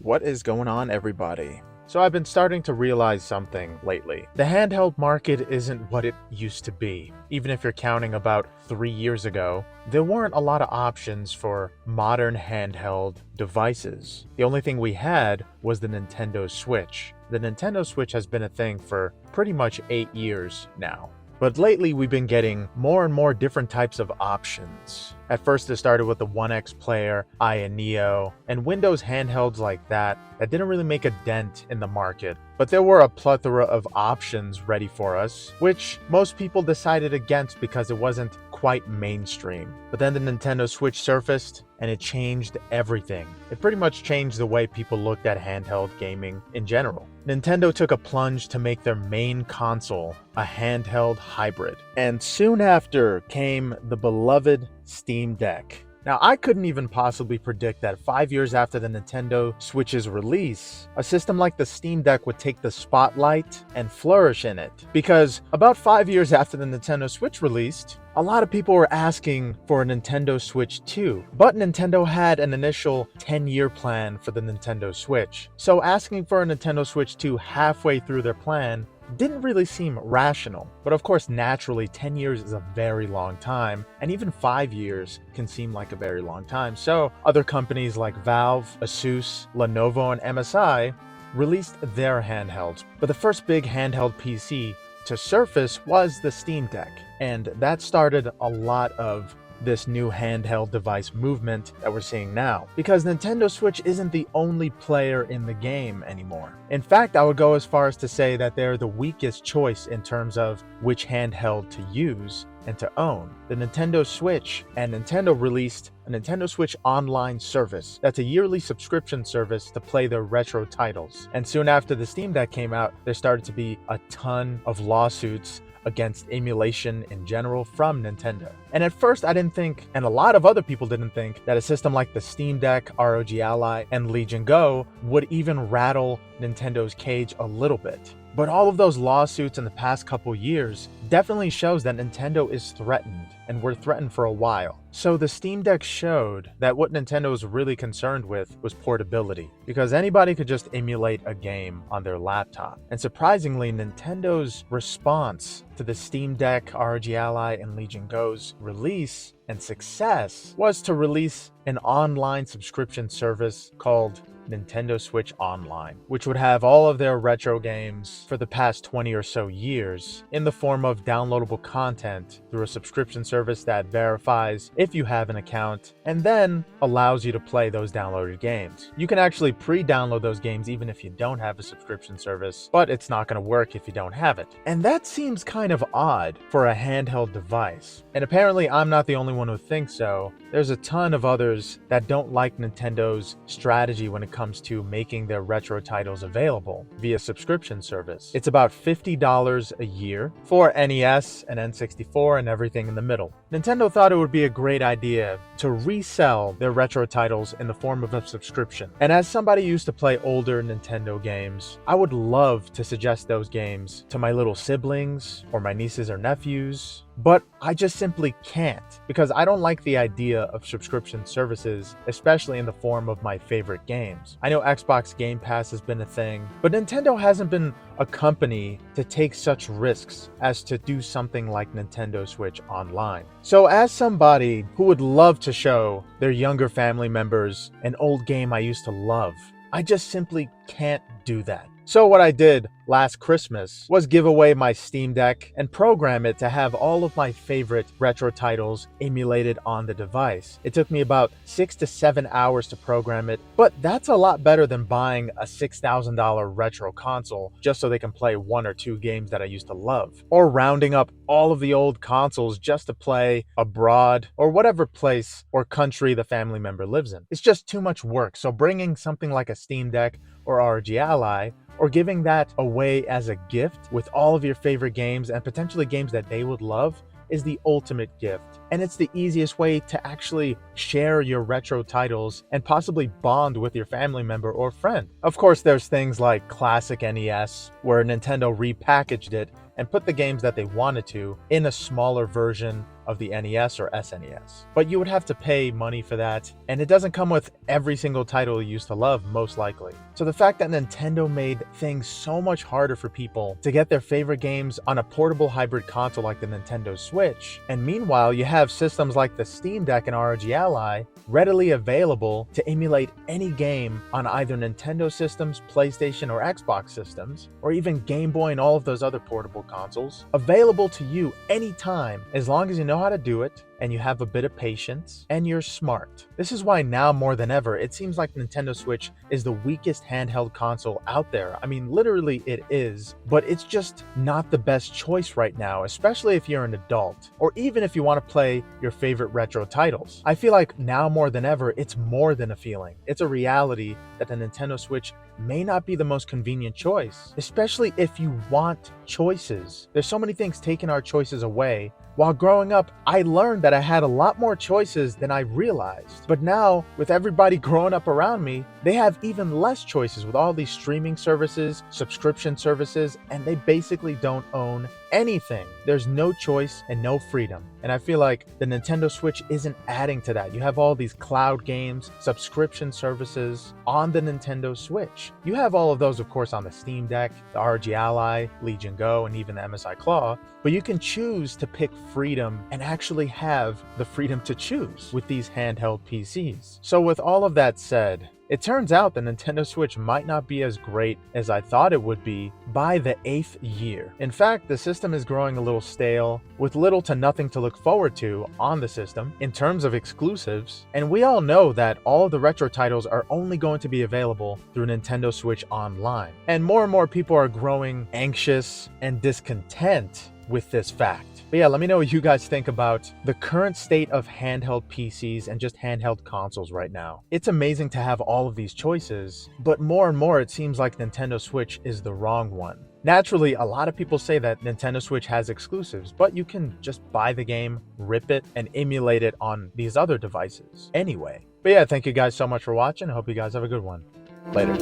What is going on, everybody? So I've been starting to realize something lately. The handheld market isn't what it used to be. Even if you're counting about 3 years ago, there weren't a lot of options for modern handheld devices. The only thing we had was the Nintendo Switch. The Nintendo Switch has been a thing for pretty much 8 years now. But lately, we've been getting more and more different types of options. At first, it started with the 1X player, Aya Neo, and Windows handhelds like that didn't really make a dent in the market. But there were a plethora of options ready for us, which most people decided against because it wasn't quite mainstream. But then the Nintendo Switch surfaced, and it changed everything. It pretty much changed the way people looked at handheld gaming in general. Nintendo took a plunge to make their main console a handheld hybrid. And soon after came the beloved Steam Deck. Now, I couldn't even possibly predict that 5 years after the Nintendo Switch's release, a system like the Steam Deck would take the spotlight and flourish in it. Because about 5 years after the Nintendo Switch released, a lot of people were asking for a Nintendo Switch 2, but Nintendo had an initial 10-year plan for the Nintendo Switch. So asking for a Nintendo Switch 2 halfway through their plan didn't really seem rational. But of course, naturally, 10 years is a very long time, and even 5 years can seem like a very long time. So other companies like Valve, Asus, Lenovo, and MSI released their handhelds. But the first big handheld PC to surface was the Steam Deck, and that started a lot of this new handheld device movement that we're seeing now, because Nintendo Switch isn't the only player in the game anymore. In fact, I would go as far as to say that they're the weakest choice in terms of which handheld to use and to own. The Nintendo Switch, and Nintendo released a Nintendo Switch Online service. That's a yearly subscription service to play their retro titles. And soon after the Steam Deck came out, there started to be a ton of lawsuits against emulation in general from Nintendo. And at first I didn't think, and a lot of other people didn't think, that a system like the Steam Deck, ROG Ally, and Legion Go would even rattle Nintendo's cage a little bit. But all of those lawsuits in the past couple years definitely shows that Nintendo is threatened, and we're threatened for a while. So the Steam Deck showed that what Nintendo was really concerned with was portability, because anybody could just emulate a game on their laptop. And surprisingly, Nintendo's response to the Steam Deck, ROG Ally, and Legion Go's release and success was to release an online subscription service called Nintendo Switch Online, which would have all of their retro games for the past 20 or so years in the form of downloadable content through a subscription service that verifies if you have an account and then allows you to play those downloaded games. You can actually pre-download those games even if you don't have a subscription service, but it's not going to work if you don't have it. And that seems kind of odd for a handheld device. And apparently I'm not the only one who thinks so. There's a ton of others that don't like Nintendo's strategy when it comes to making their retro titles available via subscription service. It's about $50 a year for NES and N64 and everything in the middle. Nintendo thought it would be a great idea to resell their retro titles in the form of a subscription. And as somebody who used to play older Nintendo games, I would love to suggest those games to my little siblings or my nieces or nephews, but I just simply can't, because I don't like the idea of subscription services, especially in the form of my favorite games. I know Xbox Game Pass has been a thing, but Nintendo hasn't been a company to take such risks as to do something like Nintendo Switch Online. So as somebody who would love to show their younger family members an old game I used to love, I just simply can't do that. So what I did last Christmas was give away my Steam Deck and program it to have all of my favorite retro titles emulated on the device. It took me about 6 to 7 hours to program it, but that's a lot better than buying a $6,000 retro console just so they can play 1 or 2 games that I used to love, or rounding up all of the old consoles just to play abroad or whatever place or country the family member lives in. It's just too much work. So bringing something like a Steam Deck or ROG Ally, or giving that away as a gift with all of your favorite games and potentially games that they would love, is the ultimate gift. And it's the easiest way to actually share your retro titles and possibly bond with your family member or friend. Of course, there's things like classic NES, where Nintendo repackaged it and put the games that they wanted to in a smaller version of the NES or SNES. But you would have to pay money for that, and it doesn't come with every single title you used to love, most likely. So the fact that Nintendo made things so much harder for people to get their favorite games on a portable hybrid console like the Nintendo Switch, and meanwhile you have systems like the Steam Deck and ROG Ally readily available to emulate any game on either Nintendo systems, PlayStation or Xbox systems, or even Game Boy and all of those other portable consoles, available to you anytime as long as you know how to do it and you have a bit of patience and you're smart. This is why now more than ever, it seems like Nintendo Switch is the weakest handheld console out there. I mean, literally it is, but it's just not the best choice right now, especially if you're an adult, or even if you want to play your favorite retro titles. I feel like now more than ever, it's more than a feeling. It's a reality that the Nintendo Switch may not be the most convenient choice, especially if you want choices. There's so many things taking our choices away. While growing up, I learned that I had a lot more choices than I realized. But now, with everybody growing up around me, they have even less choices with all these streaming services, subscription services, and they basically don't own anything. There's no choice and no freedom. And I feel like the Nintendo Switch isn't adding to that. You have all these cloud games, subscription services on the Nintendo Switch. You have all of those, of course, on the Steam Deck, the ROG Ally, Legion Go, and even the MSI Claw, but you can choose to pick freedom and actually have the freedom to choose with these handheld PCs. So with all of that said, it turns out the Nintendo Switch might not be as great as I thought it would be by the 8th year. In fact, the system is growing a little stale, with little to nothing to look forward to on the system in terms of exclusives, and we all know that all of the retro titles are only going to be available through Nintendo Switch Online. And more people are growing anxious and discontent with this fact. But yeah, let me know what you guys think about the current state of handheld PCs and just handheld consoles right now. It's amazing to have all of these choices, but more and more it seems like Nintendo Switch is the wrong one. Naturally, a lot of people say that Nintendo Switch has exclusives, but you can just buy the game, rip it, and emulate it on these other devices anyway. But yeah, thank you guys so much for watching. I hope you guys have a good one. Later.